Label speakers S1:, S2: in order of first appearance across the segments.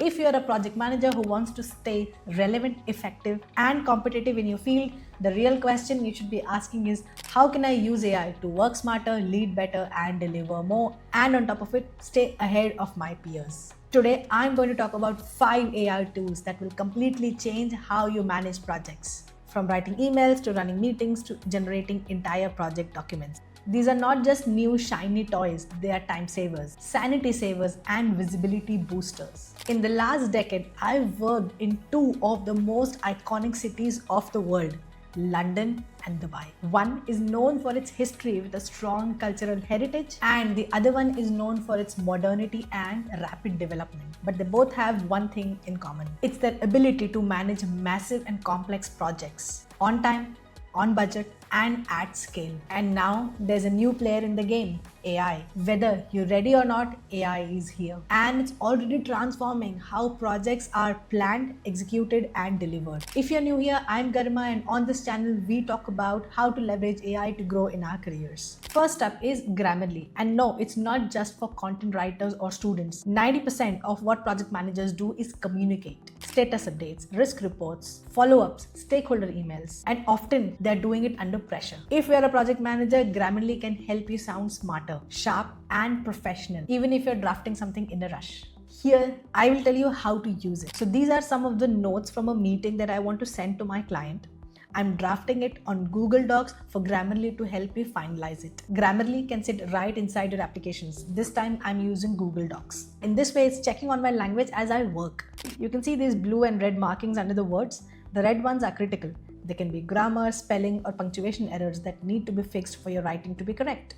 S1: If you're a project manager who wants to stay relevant, effective, and competitive in your field, the real question you should be asking is how can I use AI to work smarter, lead better, and deliver more, and on top of it, stay ahead of my peers. Today, I'm going to talk about 5 AI tools that will completely change how you manage projects, from writing emails to running meetings to generating entire project documents. These are not just new shiny toys, they are time savers, sanity savers, and visibility boosters. In the last decade, I've worked in two of the most iconic cities of the world, London and Dubai. One is known for its history with a strong cultural heritage, and the other one is known for its modernity and rapid development. But they both have one thing in common: it's their ability to manage massive and complex projects on time, on budget, and at scale. And now there's a new player in the game: AI. Whether you're ready or not, AI is here. And it's already transforming how projects are planned, executed, and delivered. If you're new here, I'm Garima, and on this channel, we talk about how to leverage AI to grow in our careers. First up is Grammarly. And no, it's not just for content writers or students. 90% of what project managers do is communicate. Status updates, risk reports, follow-ups, stakeholder emails, and often they're doing it under pressure. If you're a project manager, Grammarly can help you sound smarter, sharp, and professional, even if you're drafting something in a rush. Here, I will tell you how to use it. So these are some of the notes from a meeting that I want to send to my client. I'm drafting it on Google Docs for Grammarly to help me finalize it. Grammarly can sit right inside your applications. This time I'm using Google Docs. In this way, it's checking on my language as I work. You can see these blue and red markings under the words. The red ones are critical. They can be grammar, spelling, or punctuation errors that need to be fixed for your writing to be correct.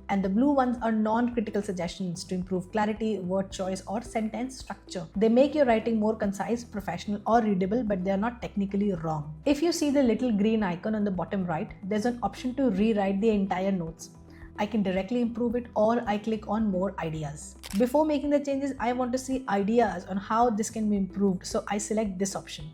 S1: And the blue ones are non-critical suggestions to improve clarity, word choice, or sentence structure. They make your writing more concise, professional, or readable, but they are not technically wrong. If you see the little green icon on the bottom right, there's an option to rewrite the entire notes. I can directly improve it, or I click on more ideas. Before making the changes, I want to see ideas on how this can be improved, so I select this option.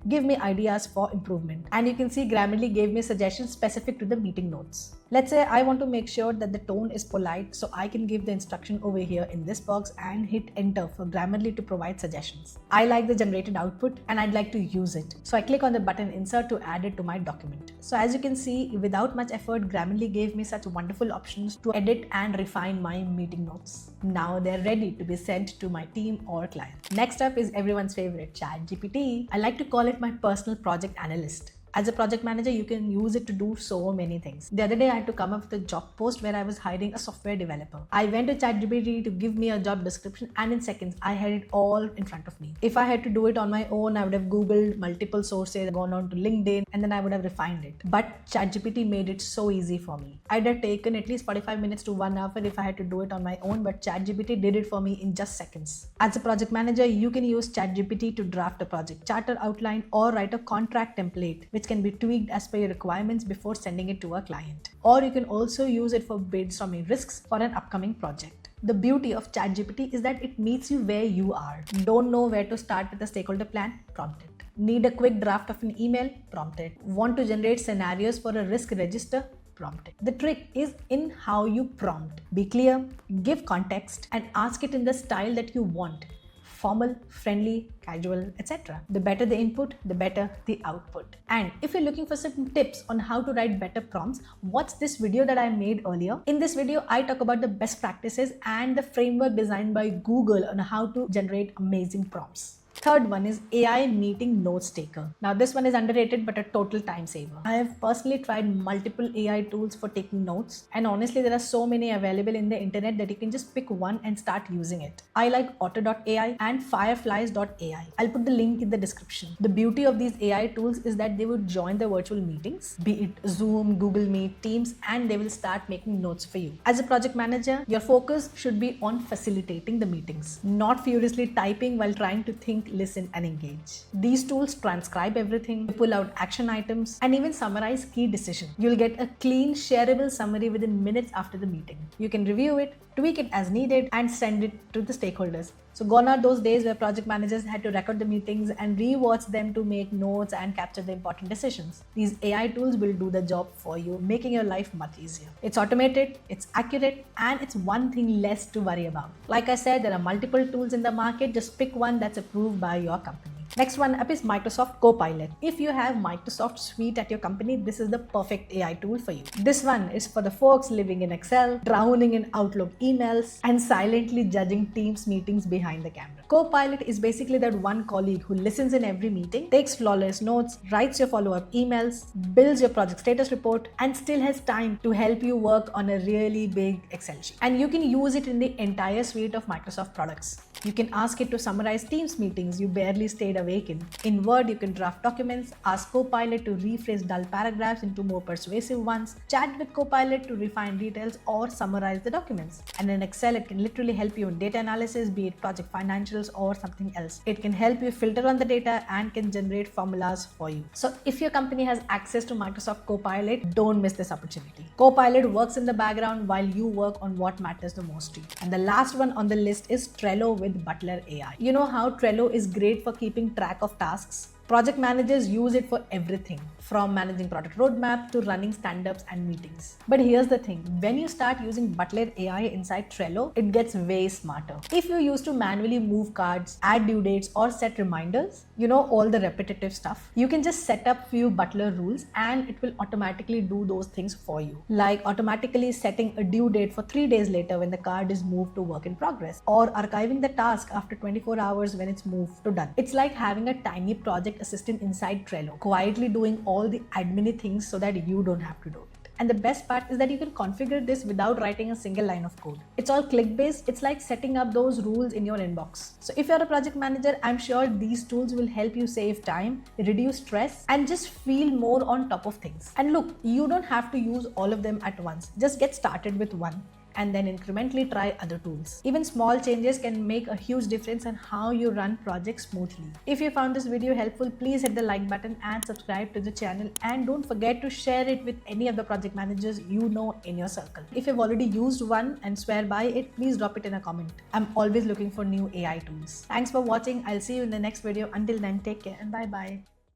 S1: Give me ideas for improvement. And you can see Grammarly gave me suggestions specific to the meeting notes. Let's say I want to make sure that the tone is polite, so I can give the instruction over here in this box and hit enter for Grammarly to provide suggestions. I like the generated output and I'd like to use it. So I click on the button insert to add it to my document. So as you can see, without much effort, Grammarly gave me such wonderful options to edit and refine my meeting notes. Now they're ready to be sent to my team or client. Next up is everyone's favorite, ChatGPT. I like to call it my personal project analyst. As a project manager, you can use it to do so many things. The other day, I had to come up with a job post where I was hiring a software developer. I went to ChatGPT to give me a job description, and in seconds, I had it all in front of me. If I had to do it on my own, I would have Googled multiple sources, gone on to LinkedIn, and then I would have refined it. But ChatGPT made it so easy for me. I'd have taken at least 45 minutes to 1 hour if I had to do it on my own, but ChatGPT did it for me in just seconds. As a project manager, you can use ChatGPT to draft a project charter outline or write a contract template, which can be tweaked as per your requirements before sending it to a client. Or you can also use it for brainstorming risks for an upcoming project. The beauty of ChatGPT is that it meets you where you are. Don't know where to start with a stakeholder plan? Prompt it. Need a quick draft of an email? Prompt it. Want to generate scenarios for a risk register? Prompt it. The trick is in how you prompt. Be clear, give context, and ask it in the style that you want. Formal, friendly, casual, etc. The better the input, the better the output. And if you're looking for some tips on how to write better prompts, watch this video that I made earlier. In this video, I talk about the best practices and the framework designed by Google on how to generate amazing prompts. Third one is AI Meeting Notes Taker. Now this one is underrated but a total time saver. I have personally tried multiple AI tools for taking notes, and honestly there are so many available in the internet that you can just pick one and start using it. I like Otter.ai and Fireflies.ai. I'll put the link in the description. The beauty of these AI tools is that they would join the virtual meetings, be it Zoom, Google Meet, Teams, and they will start making notes for you. As a project manager, your focus should be on facilitating the meetings, not furiously typing while trying to think, listen, and engage. These tools transcribe everything, pull out action items, and even summarize key decisions. You'll get a clean, shareable summary within minutes after the meeting. You can review it, tweak it as needed, and send it to the stakeholders. So gone are those days where project managers had to record the meetings and rewatch them to make notes and capture the important decisions. These AI tools will do the job for you, making your life much easier. It's automated, it's accurate, and it's one thing less to worry about. Like I said, there are multiple tools in the market. Just pick one that's approved by your company. Next one up is Microsoft Copilot. If you have Microsoft Suite at your company, this is the perfect AI tool for you. This one is for the folks living in Excel, drowning in Outlook emails, and silently judging Teams meetings behind the camera. Copilot is basically that one colleague who listens in every meeting, takes flawless notes, writes your follow-up emails, builds your project status report, and still has time to help you work on a really big Excel sheet. And you can use it in the entire suite of Microsoft products. You can ask it to summarize Teams meetings you barely stayed awake in. In Word, you can draft documents, ask Copilot to rephrase dull paragraphs into more persuasive ones, chat with Copilot to refine details or summarize the documents. And in Excel, it can literally help you in data analysis, be it project financials or something else. It can help you filter on the data and can generate formulas for you. So if your company has access to Microsoft Copilot, don't miss this opportunity. Copilot works in the background while you work on what matters the most to you. And the last one on the list is Trello with Butler AI. You know how Trello is great for keeping track of tasks? Project managers use it for everything, from managing product roadmap to running stand-ups and meetings. But here's the thing, when you start using Butler AI inside Trello, it gets way smarter. If you used to manually move cards, add due dates, or set reminders, all the repetitive stuff, you can just set up few Butler rules and it will automatically do those things for you. Like automatically setting a due date for 3 days later when the card is moved to work in progress, or archiving the task after 24 hours when it's moved to done. It's like having a tiny project assistant inside Trello, quietly doing all the admin things so that you don't have to do it. And the best part is that you can configure this without writing a single line of code. It's all click-based. It's like setting up those rules in your inbox. So if you're a project manager, I'm sure these tools will help you save time, reduce stress, and just feel more on top of things. And look, you don't have to use all of them at once. Just get started with one and then incrementally try other tools. Even small changes can make a huge difference in how you run projects smoothly. If you found this video helpful, please hit the like button and subscribe to the channel, and don't forget to share it with any of the project managers you know in your circle. If you've already used one and swear by it, please drop it in a comment. I'm always looking for new AI tools. Thanks for watching. I'll see you in the next video. Until then, take care and bye bye.